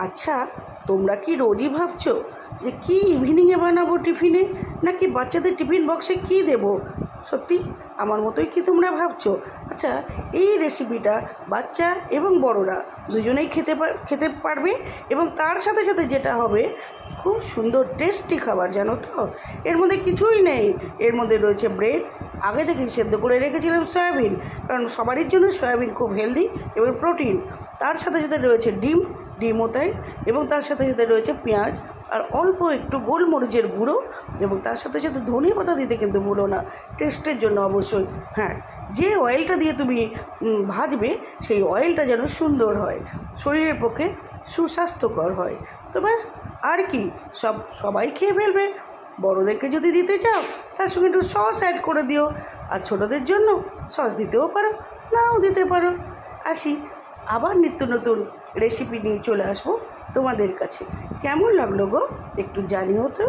আচ্ছা, তোমরা কি রোজই ভাবছো যে কি ইভিনিংয়ে বানাবো টিফিনে, নাকি বাচ্চাদের টিফিন বক্সে কি দেব? সত্যি আমার মতোই কি তোমরা ভাবছো? আচ্ছা, এই রেসিপিটা বাচ্চা এবং বড়রা দুজনেই খেতে পারবে, এবং তার সাথে সাথে যেটা হবে, খুব সুন্দর টেস্টি খাবার, জানো তো। এর মধ্যে কিছুই নেই, এর মধ্যে রয়েছে ব্রেড, আগে থেকেই সেদ্ধ করে রেখেছিলাম সয়াবিন, কারণ সবারই জন্য সয়াবিন খুব হেলদি এবং প্রোটিন। তার সাথে সাথে রয়েছে ডিমও তাই, এবং তার সাথে সাথে রয়েছে পেঁয়াজ, আর অল্প একটু গোলমরিচের গুঁড়ো, এবং তার সাথে সাথে ধনে পাতা দিতে কিন্তু ভুলো না, টেস্টের জন্য অবশ্যই। হ্যাঁ, যে অয়েলটা দিয়ে তুমি ভাজবে সেই অয়েলটা যেন সুন্দর হয়, শরীরের পক্ষে সুস্বাস্থ্যকর হয়। তো ব্যাস, আর কি, সবাই খেয়ে ফেলবে। বড়োদেরকে যদি দিতে চাও তার সঙ্গে একটু সস অ্যাড করে দিও, আর ছোটোদের জন্য সস দিতেও পারো, নাও দিতে পারো। আসি, আবার নিত্য নতুন রেসিপি নিয়ে চলে আসবো তোমাদের কাছে। কেমন লাগলো গো, একটু জানিও তো।